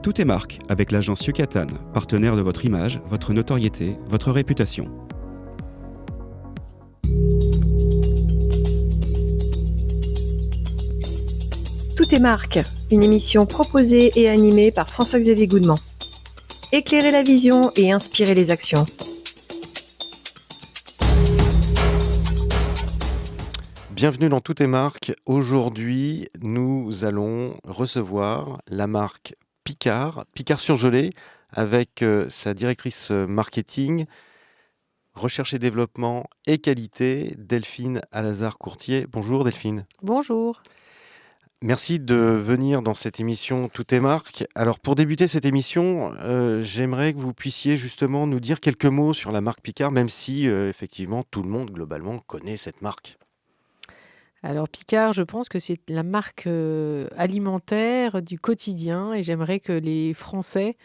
Tout est marque avec l'agence Yucatan, partenaire de votre image, votre notoriété, votre réputation. Tout est marque, une émission proposée et animée par François-Xavier Goudemont. Éclairer la vision et inspirer les actions. Bienvenue dans Tout est marque. Aujourd'hui, nous allons recevoir la marque Picard surgelé, avec sa directrice marketing, recherche et développement et qualité, Delphine Alazard-Courtier. Bonjour Delphine. Bonjour. Merci de venir dans cette émission Tout est marque. Alors pour débuter cette émission, j'aimerais que vous puissiez justement nous dire quelques mots sur la marque Picard, même si effectivement tout le monde globalement connaît cette marque. Alors Picard, je pense que c'est la marque alimentaire du quotidien et j'aimerais que les Français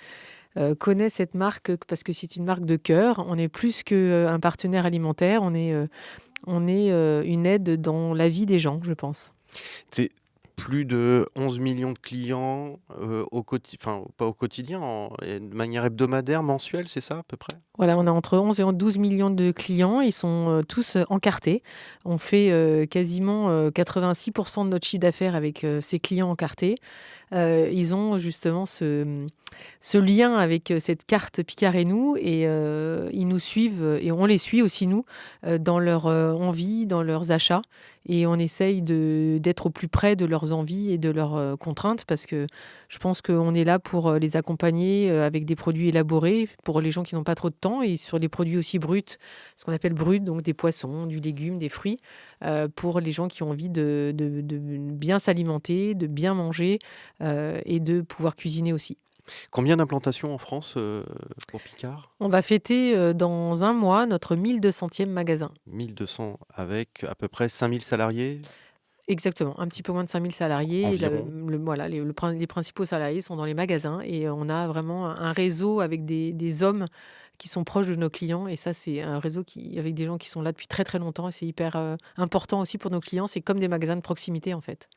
connaissent cette marque parce que c'est une marque de cœur. On est plus qu'un partenaire alimentaire, on est une aide dans la vie des gens, je pense. C'est plus de 11 millions de clients pas au quotidien, de manière hebdomadaire, mensuelle, c'est ça à peu près? Voilà, on a entre 11 et 12 millions de clients. Ils sont tous encartés. On fait quasiment 86% de notre chiffre d'affaires avec ces clients encartés. Ils ont justement ce lien avec cette carte Picard et nous. Et ils nous suivent et on les suit aussi, nous, dans leur envie, dans leurs achats. Et on essaye d'être au plus près de leurs envies et de leurs contraintes parce que je pense qu'on est là pour les accompagner avec des produits élaborés pour les gens qui n'ont pas trop de temps et sur des produits aussi bruts, ce qu'on appelle bruts, donc des poissons, du légume, des fruits, pour les gens qui ont envie de bien s'alimenter, de bien manger et de pouvoir cuisiner aussi. Combien d'implantations en France pour Picard? On va fêter dans un mois notre 1200e magasin. 1200 avec à peu près 5000 salariés? Exactement, un petit peu moins de 5000 salariés. Et Environ. les principaux salariés sont dans les magasins et on a vraiment un réseau avec des hommes qui sont proches de nos clients. Et ça, c'est un réseau avec des gens qui sont là depuis très très longtemps et c'est hyper important aussi pour nos clients. C'est comme des magasins de proximité en fait.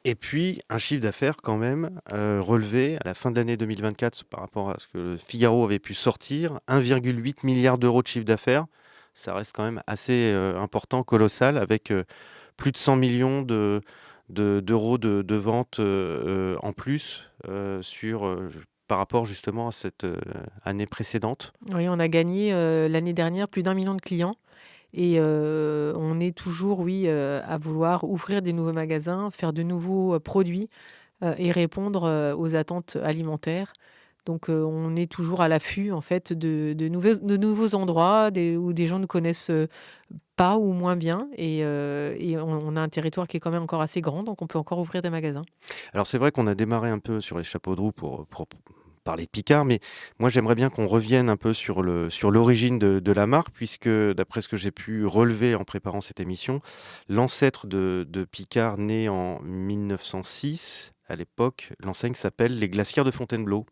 Et puis, un chiffre d'affaires quand même relevé à la fin de l'année 2024 par rapport à ce que le Figaro avait pu sortir, 1,8 milliard d'euros de chiffre d'affaires. Ça reste quand même assez important, colossal, avec plus de 100 millions d'euros de ventes en plus par rapport justement à cette année précédente. Oui, on a gagné l'année dernière plus d'1 million de clients. Et on est toujours, oui, à vouloir ouvrir des nouveaux magasins, faire de nouveaux produits et répondre aux attentes alimentaires. Donc, on est toujours à l'affût, en fait, de nouveaux endroits où des gens ne connaissent pas ou moins bien. Et on a un territoire qui est quand même encore assez grand, donc on peut encore ouvrir des magasins. Alors c'est vrai qu'on a démarré un peu sur les chapeaux de roue pour parler de Picard, mais moi j'aimerais bien qu'on revienne un peu sur l'origine de la marque, puisque d'après ce que j'ai pu relever en préparant cette émission, l'ancêtre de Picard, né en 1906, à l'époque, l'enseigne s'appelle les Glacières de Fontainebleau.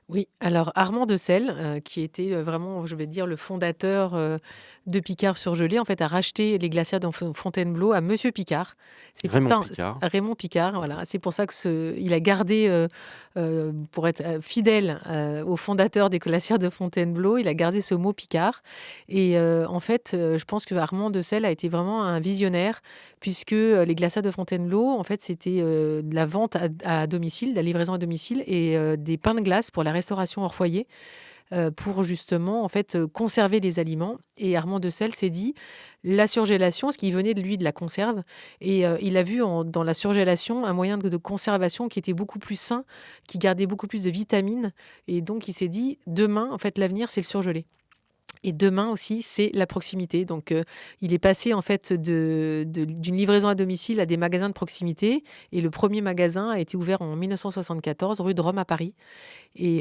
Oui, alors Armand de Selle, qui était vraiment, je vais dire, le fondateur de Picard surgelé, en fait, a racheté les glacières de Fontainebleau à Monsieur Picard. C'est pour Raymond ça, Picard. Raymond Picard, voilà. C'est pour ça il a gardé, pour être fidèle au fondateur des glacières de Fontainebleau, il a gardé ce mot Picard. Et en fait, je pense que Armand de Selle a été vraiment un visionnaire, puisque les glacières de Fontainebleau, en fait, c'était de la vente à domicile, de la livraison à domicile et des pains de glace pour la restauration hors foyer pour justement en fait conserver les aliments. Et Armand de Selle s'est dit la surgélation, ce qui venait de lui de la conserve, et il a vu dans la surgélation un moyen de conservation qui était beaucoup plus sain, qui gardait beaucoup plus de vitamines. Et donc il s'est dit demain, en fait, l'avenir c'est le surgelé. Et demain aussi, c'est la proximité. Donc, il est passé en fait d'une livraison à domicile à des magasins de proximité. Et le premier magasin a été ouvert en 1974, rue de Rome à Paris. Et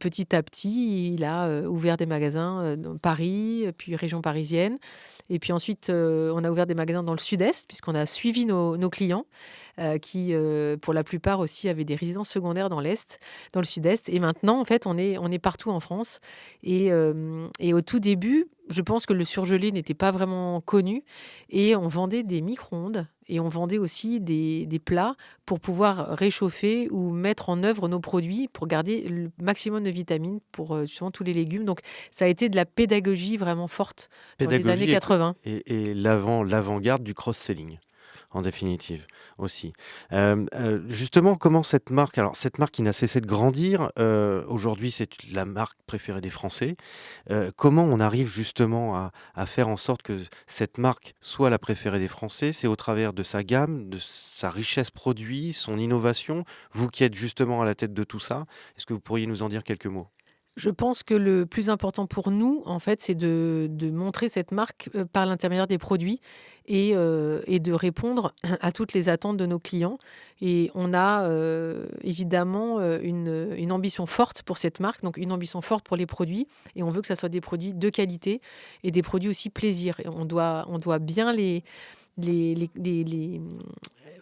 petit à petit, il a ouvert des magasins dans Paris, puis région parisienne. Et puis ensuite, on a ouvert des magasins dans le sud-est, puisqu'on a suivi nos clients, qui, pour la plupart aussi, avaient des résidences secondaires dans l'est, dans le sud-est. Et maintenant, en fait, on est partout en France. Et au tout début, je pense que le surgelé n'était pas vraiment connu. Et on vendait des micro-ondes. Et on vendait aussi des plats pour pouvoir réchauffer ou mettre en œuvre nos produits pour garder le maximum de vitamines pour justement tous les légumes. Donc ça a été de la pédagogie vraiment forte dans les années Pédagogie 80. et l'avant-garde du cross-selling, en définitive, aussi. Justement, comment cette marque qui n'a cessé de grandir, aujourd'hui, c'est la marque préférée des Français. Comment on arrive justement à faire en sorte que cette marque soit la préférée des Français? C'est au travers de sa gamme, de sa richesse produit, son innovation? Vous qui êtes justement à la tête de tout ça, est-ce que vous pourriez nous en dire quelques mots? Je pense que le plus important pour nous, en fait, c'est de montrer cette marque par l'intermédiaire des produits et de répondre à toutes les attentes de nos clients. Et on a évidemment une ambition forte pour cette marque, donc une ambition forte pour les produits. Et on veut que ça soit des produits de qualité et des produits aussi plaisir. Et on doit bien les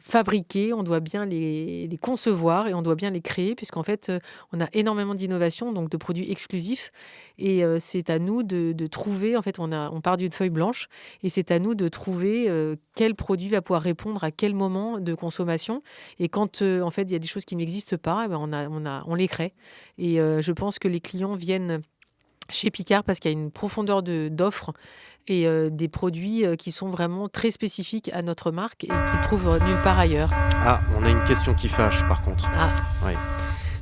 fabriquer, on doit bien les concevoir et on doit bien les créer, puisqu'en fait, on a énormément d'innovations, donc de produits exclusifs. Et c'est à nous de trouver, en fait, on part d'une feuille blanche, et c'est à nous de trouver quel produit va pouvoir répondre à quel moment de consommation. Et quand, en fait, il y a des choses qui n'existent pas, eh ben, on les crée. Et je pense que les clients viennent chez Picard parce qu'il y a une profondeur d'offres et des produits qui sont vraiment très spécifiques à notre marque et qu'ils trouvent nulle part ailleurs. Ah, on a une question qui fâche, par contre. Ah, Oui,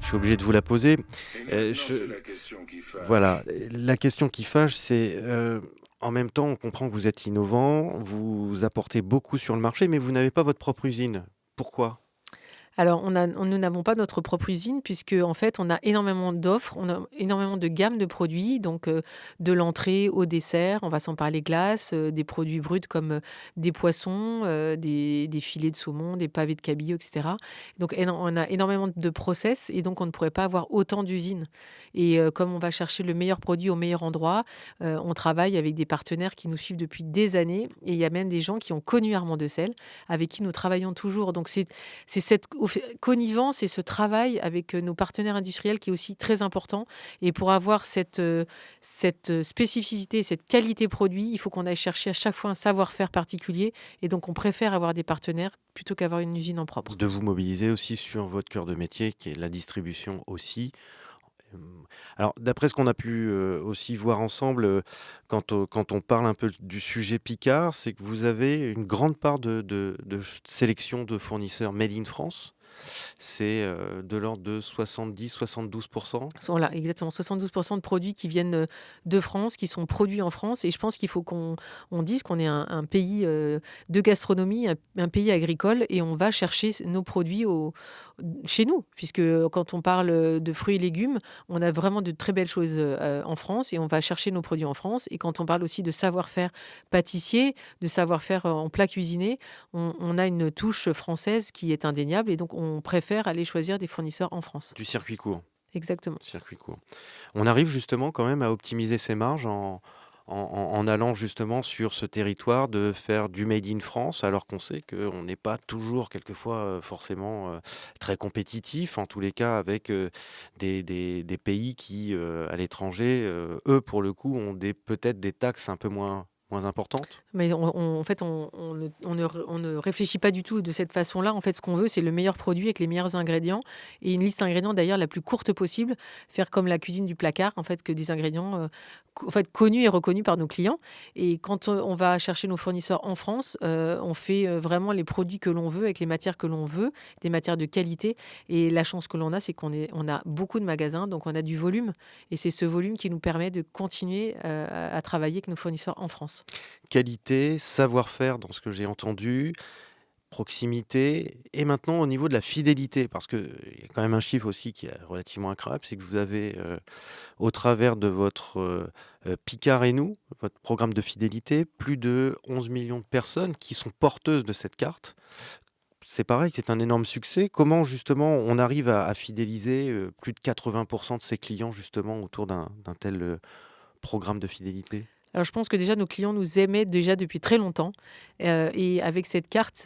je suis obligé de vous la poser. Et maintenant, Je c'est la question qui fâche. Voilà, la question qui fâche, c'est, en même temps, on comprend que vous êtes innovant, vous apportez beaucoup sur le marché, mais vous n'avez pas votre propre usine. Pourquoi? alors, nous n'avons pas notre propre usine puisque en fait, on a énormément d'offres, on a énormément de gammes de produits, donc de l'entrée au dessert, on va s'en parler glace, des produits bruts comme des poissons, des filets de saumon, des pavés de cabillaud, etc. Donc, on a énormément de process et donc on ne pourrait pas avoir autant d'usines. Et comme on va chercher le meilleur produit au meilleur endroit, on travaille avec des partenaires qui nous suivent depuis des années et il y a même des gens qui ont connu Armand Dessel, avec qui nous travaillons toujours. Donc, c'est cette connivence et ce travail avec nos partenaires industriels qui est aussi très important. Et pour avoir cette spécificité, cette qualité produit, il faut qu'on aille chercher à chaque fois un savoir-faire particulier. Et donc, on préfère avoir des partenaires plutôt qu'avoir une usine en propre. De vous mobiliser aussi sur votre cœur de métier, qui est la distribution aussi. Alors, d'après ce qu'on a pu aussi voir ensemble, quand on parle un peu du sujet Picard, c'est que vous avez une grande part de sélection de fournisseurs made in France. C'est de l'ordre de 70-72%. Voilà, exactement. 72% de produits qui viennent de France, qui sont produits en France. Et je pense qu'il faut qu'on dise qu'on est un pays de gastronomie, un pays agricole, et on va chercher nos produits chez nous. Puisque quand on parle de fruits et légumes, on a vraiment de très belles choses en France et on va chercher nos produits en France. Et quand on parle aussi de savoir-faire pâtissier, de savoir-faire en plat cuisiné, on a une touche française qui est indéniable. Et donc, on préfère aller choisir des fournisseurs en France. Du circuit court. Exactement. Circuit court. On arrive justement quand même à optimiser ses marges en allant justement sur ce territoire de faire du made in France, alors qu'on sait qu'on n'est pas toujours quelquefois forcément très compétitif, en tous les cas avec des pays qui, à l'étranger, eux, pour le coup, ont peut-être des taxes un peu moins importantes. Mais en fait, on ne réfléchit pas du tout de cette façon-là. En fait, ce qu'on veut, c'est le meilleur produit avec les meilleurs ingrédients et une liste d'ingrédients d'ailleurs la plus courte possible. Faire comme la cuisine du placard, en fait, que des ingrédients en fait, connus et reconnus par nos clients. Et quand on va chercher nos fournisseurs en France, on fait vraiment les produits que l'on veut avec les matières que l'on veut, des matières de qualité. Et la chance que l'on a, c'est on a beaucoup de magasins, donc on a du volume. Et c'est ce volume qui nous permet de continuer à travailler avec nos fournisseurs en France. Qualité, savoir-faire dans ce que j'ai entendu, proximité et maintenant au niveau de la fidélité, parce qu'il y a quand même un chiffre aussi qui est relativement incroyable, c'est que vous avez, au travers de votre Picard et nous, votre programme de fidélité, plus de 11 millions de personnes qui sont porteuses de cette carte. C'est pareil, c'est un énorme succès. Comment justement on arrive à fidéliser plus de 80% de ses clients justement autour d'un tel programme de fidélité? Alors, je pense que déjà, nos clients nous aimaient déjà depuis très longtemps. Et avec cette carte,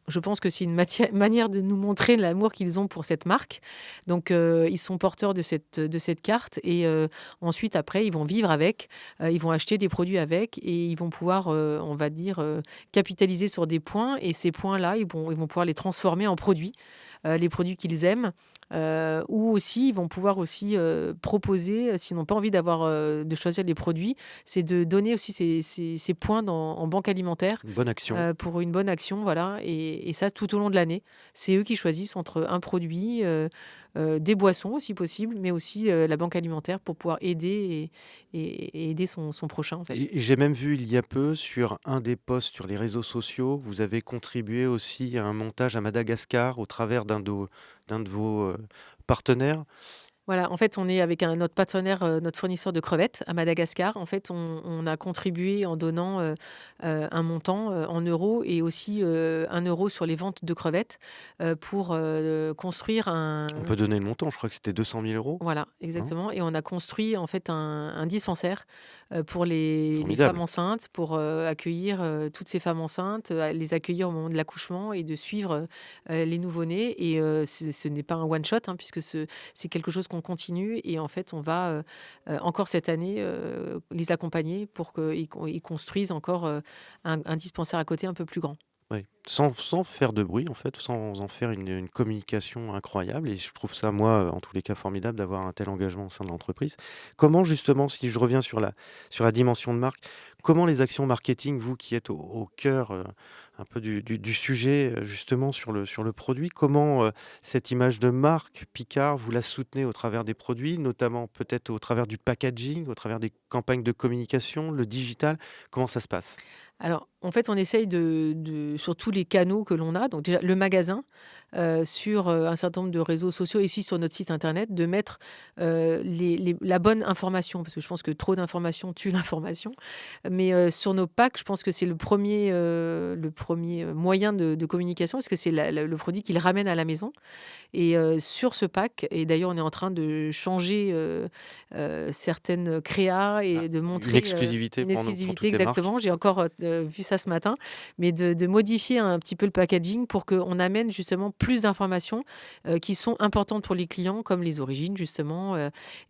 je pense que c'est une manière de nous montrer l'amour qu'ils ont pour cette marque. Donc, ils sont porteurs de cette carte et ensuite, après, ils vont vivre avec, ils vont acheter des produits avec et ils vont pouvoir, on va dire, capitaliser sur des points et ces points-là, ils vont pouvoir les transformer en produits, les produits qu'ils aiment. Ou aussi, ils vont pouvoir aussi proposer, s'ils n'ont pas envie de choisir les produits, c'est de donner aussi ces points en banque alimentaire Une bonne action. pour une bonne action, voilà. Et ça, tout au long de l'année. C'est eux qui choisissent entre un produit, des boissons aussi possible, mais aussi la banque alimentaire pour pouvoir aider et aider son prochain, en fait. Et j'ai même vu il y a peu sur un des posts sur les réseaux sociaux, vous avez contribué aussi à un montage à Madagascar au travers d'un de vos partenaires. Voilà, en fait, on est avec notre partenaire, notre fournisseur de crevettes à Madagascar. En fait, on a contribué en donnant un montant en euros et aussi 1 euro sur les ventes de crevettes pour construire On peut donner le montant, je crois que c'était 200 000 euros. Voilà, Hein. exactement. Et on a construit en fait un dispensaire pour les femmes Formidable. enceintes, pour accueillir toutes ces femmes enceintes, les accueillir au moment de l'accouchement et de suivre les nouveau-nés. Et ce n'est pas un one-shot, hein, puisque c'est quelque chose qu'on continue. Et en fait, on va encore cette année les accompagner pour qu'ils construisent encore un dispensaire à côté un peu plus grand. Oui. Sans faire de bruit, en fait, sans en faire une communication incroyable. Et je trouve ça, moi, en tous les cas, formidable d'avoir un tel engagement au sein de l'entreprise. Comment, justement, si je reviens sur la dimension de marque, comment les actions marketing, vous qui êtes au cœur un peu du sujet, justement, sur le produit, comment cette image de marque, Picard, vous la soutenez au travers des produits, notamment peut-être au travers du packaging, au travers des campagnes de communication, le digital? Comment ça se passe? Alors, en fait, on essaye sur tous les canaux que l'on a, donc déjà le magasin, sur un certain nombre de réseaux sociaux et aussi sur notre site internet, de mettre la bonne information, parce que je pense que trop d'informations tue l'information. Mais sur nos packs, je pense que c'est le premier moyen de communication, parce que c'est le produit qu'ils ramènent à la maison. Et sur ce pack, et d'ailleurs, on est en train de changer certaines créas Ah, et de une montrer exclusivité une pour exclusivité, toutes les marques. exactement. J'ai encore vu ça ce matin, mais de modifier un petit peu le packaging pour qu'on amène justement plus d'informations qui sont importantes pour les clients, comme les origines, justement,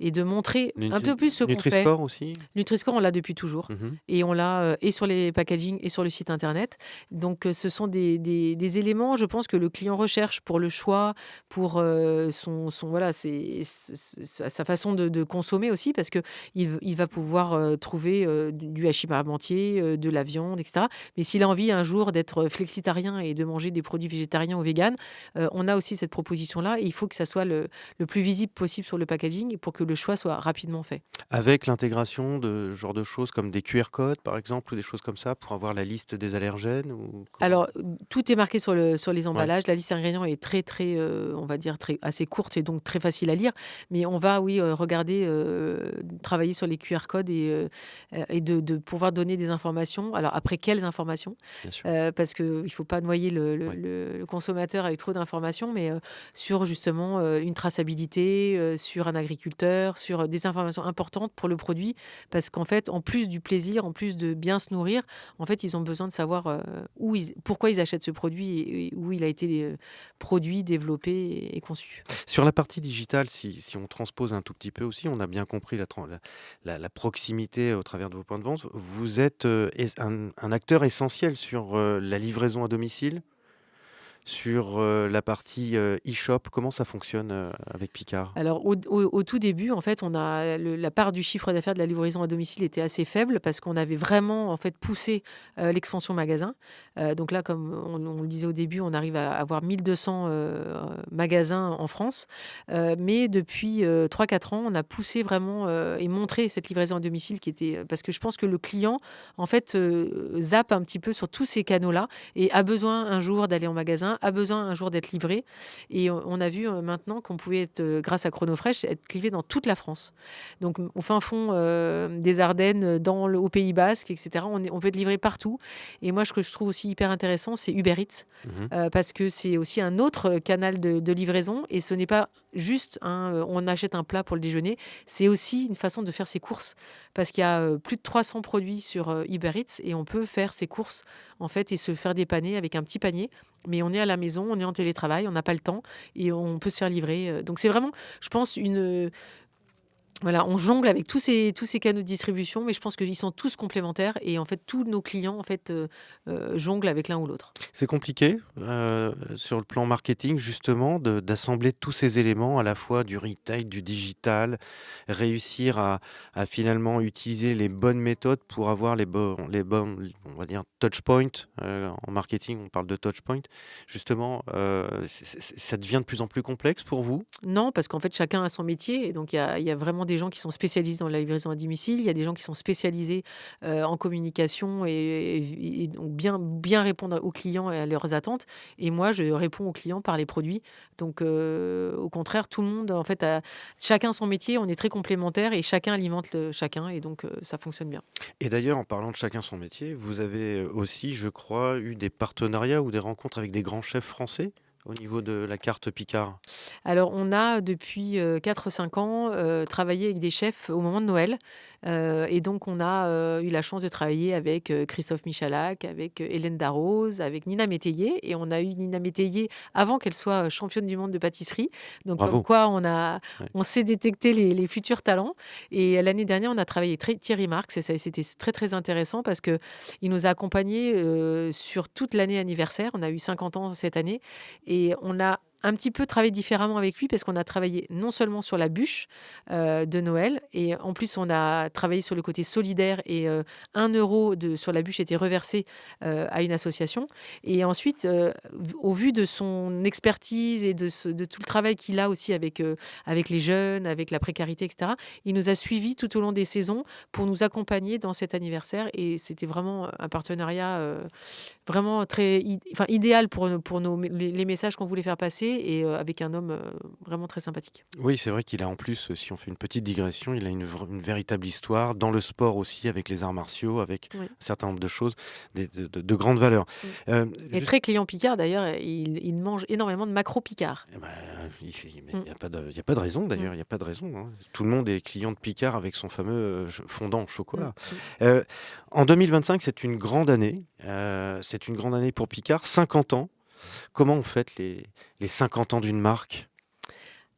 et de montrer un peu plus ce qu'on fait. Nutri-Score aussi? Nutri-Score, on l'a depuis toujours. Mhm. Et on l'a et sur les packaging et sur le site internet. Donc, ce sont des éléments, je pense, que le client recherche pour le choix, pour voilà, sa façon de consommer aussi, parce qu'il va pouvoir trouver du hachis parmentier, de la viande, etc. Mais s'il a envie un jour d'être flexitarien et de manger des produits végétariens ou véganes, on a aussi cette proposition-là. Et il faut que ça soit le plus visible possible sur le packaging pour que le choix soit rapidement fait. Avec l'intégration de ce genre de choses comme des QR codes, par exemple, ou des choses comme ça, pour avoir la liste des allergènes ou comment? Alors, tout est marqué sur les Ouais. emballages. La liste ingrédients est très, très, on va dire, assez courte et donc très facile à lire. Mais on va, oui, regarder, travailler sur les QR codes et de pouvoir donner des informations. Alors, après, quelles informations? Bien sûr. Parce qu'il ne faut pas noyer Ouais. le consommateur avec trop d'informations, mais sur justement une traçabilité, sur un agriculteur, sur des informations importantes pour le produit. Parce qu'en fait, en plus du plaisir, en plus de bien se nourrir, en fait, ils ont besoin de savoir pourquoi ils achètent ce produit et où il a été produit, développé et conçu. Sur la partie digitale, si on transpose un tout petit peu aussi, on a bien compris la proximité au travers de vos points de vente. Vous êtes un acteur essentiel sur la livraison à domicile, sur la partie e-shop. Comment ça fonctionne avec Picard? Alors, au tout début, en fait, la part du chiffre d'affaires de la livraison à domicile était assez faible parce qu'on avait vraiment, en fait, poussé l'expansion magasin. Donc là, comme on le disait au début, on arrive à avoir 1200 magasins en France. Mais depuis 3-4 ans, on a poussé vraiment et montré cette livraison à domicile qui était... Parce que je pense que le client, en fait, zappe un petit peu sur tous ces canaux-là et a besoin un jour d'aller en magasin, a besoin un jour d'être livré. Et on a vu maintenant qu'on pouvait être, grâce à Chronofresh, être livré dans toute la France. Donc, au fin fond des Ardennes, au Pays Basque, etc., on peut être livré partout. Et moi, ce que je trouve aussi hyper intéressant, c'est Uber Eats, Mhm. parce que c'est aussi un autre canal de livraison. Et ce n'est pas juste on achète un plat pour le déjeuner, c'est aussi une façon de faire ses courses. Parce qu'il y a plus de 300 produits sur Uber Eats et on peut faire ses courses, en fait, et se faire dépanner avec un petit panier. mais on est à la maison, on est en télétravail, on n'a pas le temps et on peut se faire livrer. Donc c'est vraiment, je pense, voilà, on jongle avec tous ces canaux de distribution, mais je pense qu'ils sont tous complémentaires et en fait, tous nos clients en fait, jonglent avec l'un ou l'autre. C'est compliqué, sur le plan marketing justement d'assembler tous ces éléments, à la fois du retail, du digital, réussir à finalement utiliser les bonnes méthodes pour avoir les bons, on va dire touch points, en marketing, on parle de touch point. Justement, ça devient de plus en plus complexe pour vous? Non, parce qu'en fait, chacun a son métier et donc il y a vraiment des gens qui sont spécialisés dans la livraison à domicile, il y a des gens qui sont spécialisés, en communication et donc bien répondre aux clients et à leurs attentes et moi, je réponds aux clients par les produits donc au contraire, tout le monde, en fait, a chacun son métier, on est très complémentaires et chacun alimente le chacun et donc ça fonctionne bien. Et d'ailleurs, en parlant de chacun son métier, vous avez aussi, je crois, eu des partenariats ou des rencontres avec des grands chefs français au niveau de la carte Picard? Alors, on a depuis 4-5 ans travaillé avec des chefs au moment de Noël. Et donc, on a eu la chance de travailler avec Christophe Michalak, avec Hélène Darroze, avec Nina Métayer. Et on a eu Nina Métayer avant qu'elle soit championne du monde de pâtisserie. Donc, comme Bravo. quoi, Ouais. on sait détecter les futurs talents. Et l'année dernière, on a travaillé avec Thierry Marx. Et ça, c'était très, très intéressant parce qu'il nous a accompagnés sur toute l'année anniversaire. On a eu 50 ans cette année. Et on a un petit peu travaillé différemment avec lui parce qu'on a travaillé non seulement sur la bûche de Noël, et en plus on a travaillé sur le côté solidaire et 1 euro sur la bûche était reversé à une association. Et ensuite, au vu de son expertise et de tout le travail qu'il a aussi avec les jeunes, avec la précarité, etc., il nous a suivis tout au long des saisons pour nous accompagner dans cet anniversaire. Et c'était vraiment un partenariat vraiment enfin, idéal pour les messages qu'on voulait faire passer et avec un homme vraiment très sympathique. Oui, c'est vrai qu'il a en plus, si on fait une petite digression, il a une véritable histoire dans le sport aussi, avec les arts martiaux, avec Oui. un certain nombre de choses, de grandes valeurs. Mm. Euh, Et juste- très client Picard d'ailleurs, il mange énormément de macro Picard. eh ben, il Mm. n'y a pas il y a pas de raison Mm. d'ailleurs, il n'y a pas de raison, hein. Tout le monde est client de Picard avec son fameux fondant au Mm. chocolat. Mm. Euh, En 2025, c'est une grande année. C'est une grande année pour Picard, 50 ans. Comment on fête les 50 ans d'une marque?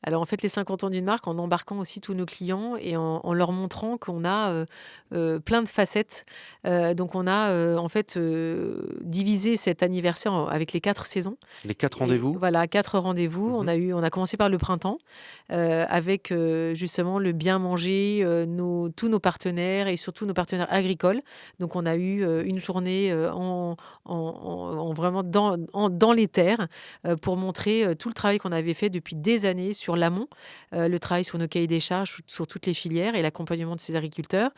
Alors, on fête les 50 ans d'une marque en embarquant aussi tous nos clients et en leur montrant qu'on a plein de facettes. Donc, on a en fait divisé cet anniversaire avec les 4 saisons. Les 4 Et rendez-vous? voilà, 4 rendez-vous. Mhm. On a commencé par le printemps avec justement le bien manger, tous nos partenaires et surtout nos partenaires agricoles. Donc, on a eu une journée vraiment dans les terres pour montrer tout le travail qu'on avait fait depuis des années sur l'amont, le travail sur nos cahiers des charges, sur toutes les filières et l'accompagnement de ces agriculteurs.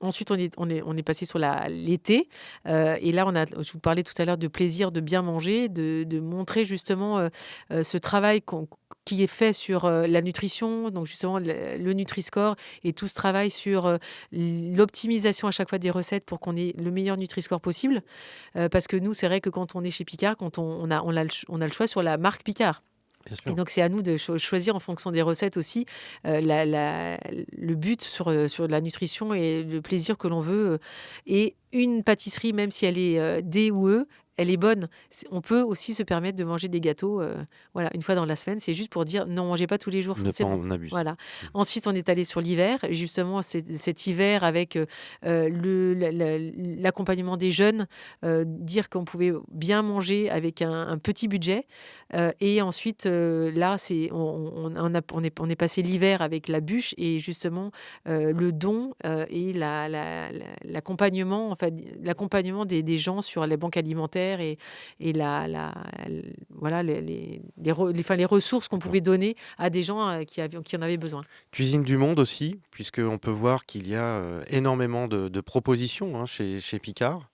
Ensuite, on est passé sur l'été. Et là, je vous parlais tout à l'heure de plaisir, de bien manger, de montrer justement ce travail qui est fait sur la nutrition, donc justement le Nutri-Score et tout ce travail sur l'optimisation à chaque fois des recettes pour qu'on ait le meilleur Nutri-Score possible. Parce que nous, c'est vrai que quand on est chez Picard, quand on a le choix sur la marque Picard. Bien Et sûr. donc, c'est à nous de choisir en fonction des recettes aussi le but sur la nutrition et le plaisir que l'on veut. Et une pâtisserie, même si elle est D ou E, elle est bonne. On peut aussi se permettre de manger des gâteaux voilà, une fois dans la semaine. C'est juste pour dire non, mangez pas tous les jours. Ne C'est pas bon. en abuser. Voilà. Ensuite, on est allé sur l'hiver. Et justement, cet hiver avec l'accompagnement des jeunes, dire qu'on pouvait bien manger avec un petit budget. Et ensuite, là, on est passé l'hiver avec la bûche et justement le don et l'accompagnement, enfin, l'accompagnement des gens sur les banques alimentaires et voilà, les ressources qu'on pouvait donner à des gens qui en avaient besoin. Cuisine du monde aussi, puisqu'on peut voir qu'il y a énormément de propositions, hein, chez Picard,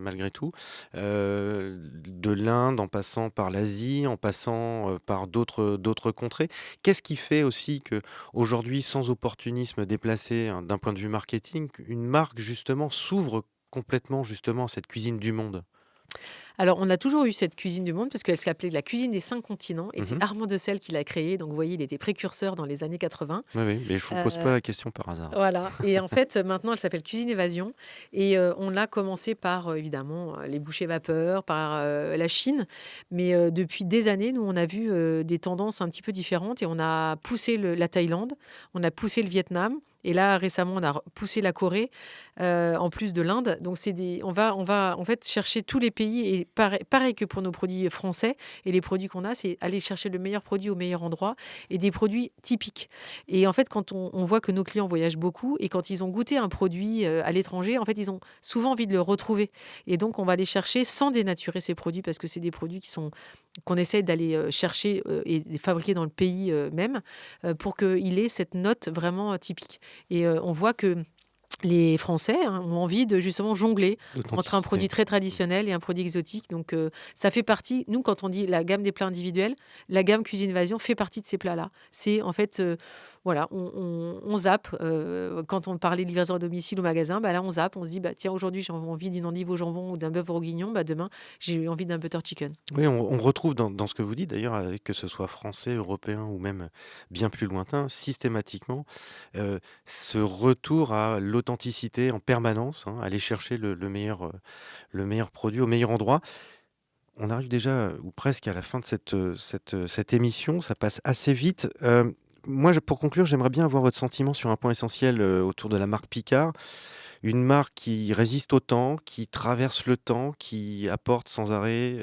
malgré tout. De l'Inde, en passant par l'Asie, en passant par d'autres contrées. Qu'est-ce qui fait aussi que aujourd'hui, sans opportunisme déplacé, hein, d'un point de vue marketing, une marque justement s'ouvre complètement justement à cette cuisine du monde? Alors, on a toujours eu cette cuisine du monde parce qu'elle s'appelait la cuisine des 5 continents et c'est Mhm. Armand Dessel qui l'a créée. Donc, vous voyez, il était précurseur dans les années 80. Oui, oui, mais je vous pose Euh, pas la question par hasard. Voilà. Et en fait, maintenant, elle s'appelle Cuisine Évasion. Et on l'a commencé par, évidemment, les bouchées vapeur, par la Chine. Mais depuis des années, nous, on a vu des tendances un petit peu différentes et on a poussé la Thaïlande, on a poussé le Vietnam. Et là, récemment, on a poussé la Corée, en plus de l'Inde. Donc, on va en fait chercher tous les pays. Et pareil que pour nos produits français et les produits qu'on a, c'est aller chercher le meilleur produit au meilleur endroit et des produits typiques. Et en fait, quand on voit que nos clients voyagent beaucoup et quand ils ont goûté un produit à l'étranger, en fait, ils ont souvent envie de le retrouver. Et donc, on va aller chercher sans dénaturer ces produits parce que c'est des produits qu'on essaie d'aller chercher et fabriquer dans le pays même pour qu'il ait cette note vraiment typique. Et on voit que les Français ont envie de justement jongler entre un produit D'authenticité. très traditionnel et un produit exotique. Donc, ça fait partie, nous, quand on dit la gamme des plats individuels, la gamme Cuisine Évasion fait partie de ces plats-là. C'est en fait, voilà, on zappe. Quand on parlait de livraison à domicile au magasin, bah là, on zappe. On se dit, bah, tiens, aujourd'hui, j'ai envie d'une endive au jambon ou d'un bœuf bourguignon. Bah, demain, j'ai envie d'un butter chicken. Oui, on retrouve dans ce que vous dites d'ailleurs, que ce soit français, européen ou même bien plus lointain, systématiquement, ce retour à l'authenticité en permanence, hein, aller chercher le meilleur produit au meilleur endroit. On arrive déjà, ou presque à la fin de cette émission, ça passe assez vite. Moi, pour conclure, j'aimerais bien avoir votre sentiment sur un point essentiel autour de la marque Picard. Une marque qui résiste au temps, qui traverse le temps, qui apporte sans arrêt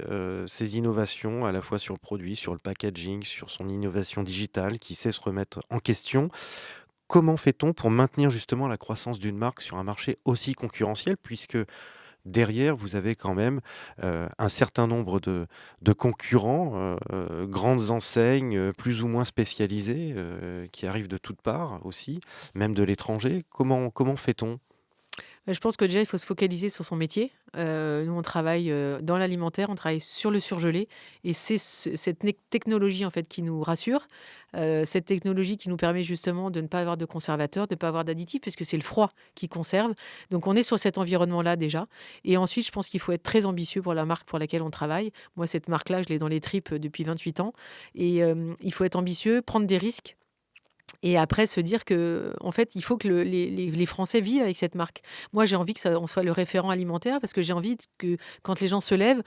ses innovations, à la fois sur le produit, sur le packaging, sur son innovation digitale, qui sait se remettre en question. Comment fait-on pour maintenir justement la croissance d'une marque sur un marché aussi concurrentiel, puisque derrière, vous avez quand même un certain nombre de concurrents, grandes enseignes, plus ou moins spécialisées, qui arrivent de toutes parts aussi, même de l'étranger. Comment fait-on? Je pense que déjà, il faut se focaliser sur son métier. Nous, on travaille dans l'alimentaire, on travaille sur le surgelé. Et c'est cette technologie en fait, qui nous rassure. Cette technologie qui nous permet justement de ne pas avoir de conservateurs, de ne pas avoir d'additifs, puisque c'est le froid qui conserve. Donc, on est sur cet environnement-là déjà. Et ensuite, je pense qu'il faut être très ambitieux pour la marque pour laquelle on travaille. Moi, cette marque-là, je l'ai dans les tripes depuis 28 ans. Et il faut être ambitieux, prendre des risques. Et après, se dire que, en fait, il faut que les Français vivent avec cette marque. Moi, j'ai envie que on soit le référent alimentaire parce que j'ai envie que, quand les gens se lèvent,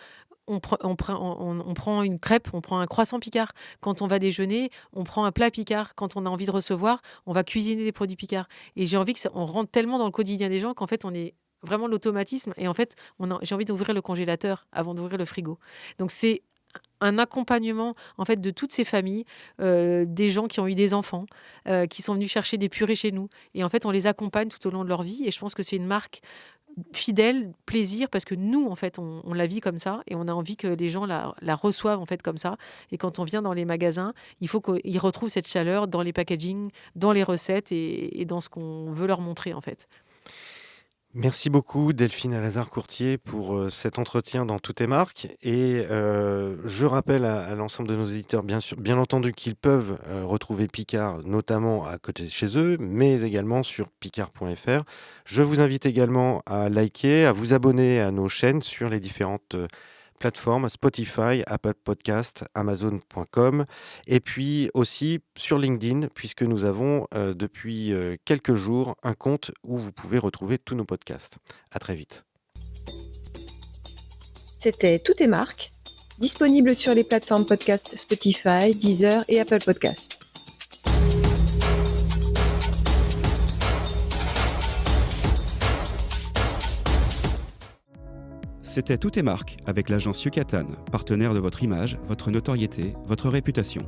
on prend une crêpe, on prend un croissant Picard. Quand on va déjeuner, on prend un plat Picard. Quand on a envie de recevoir, on va cuisiner des produits Picard. Et j'ai envie que on rentre tellement dans le quotidien des gens qu'en fait, on est vraiment l'automatisme. Et en fait, j'ai envie d'ouvrir le congélateur avant d'ouvrir le frigo. Donc, c'est un accompagnement en fait de toutes ces familles, des gens qui ont eu des enfants, qui sont venus chercher des purées chez nous. Et en fait, on les accompagne tout au long de leur vie. Et je pense que c'est une marque fidèle, plaisir, parce que nous, en fait, on la vit comme ça et on a envie que les gens la reçoivent en fait comme ça. Et quand on vient dans les magasins, il faut qu'ils retrouvent cette chaleur dans les packaging, dans les recettes et dans ce qu'on veut leur montrer en fait. Merci beaucoup Delphine Alazard-Courtier pour cet entretien dans Toutes tes marques. Et je rappelle à l'ensemble de nos éditeurs, bien entendu, qu'ils peuvent retrouver Picard, notamment à côté de chez eux, mais également sur picard.fr. Je vous invite également à liker, à vous abonner à nos chaînes sur les différentes plateformes Spotify, Apple Podcast, Amazon.com et puis aussi sur LinkedIn puisque nous avons depuis quelques jours un compte où vous pouvez retrouver tous nos podcasts. À très vite. C'était Toutes tes marques, disponible sur les plateformes podcast Spotify, Deezer et Apple Podcast. C'était Toutes tes marques avec l'agence Yucatan, partenaire de votre image, votre notoriété, votre réputation.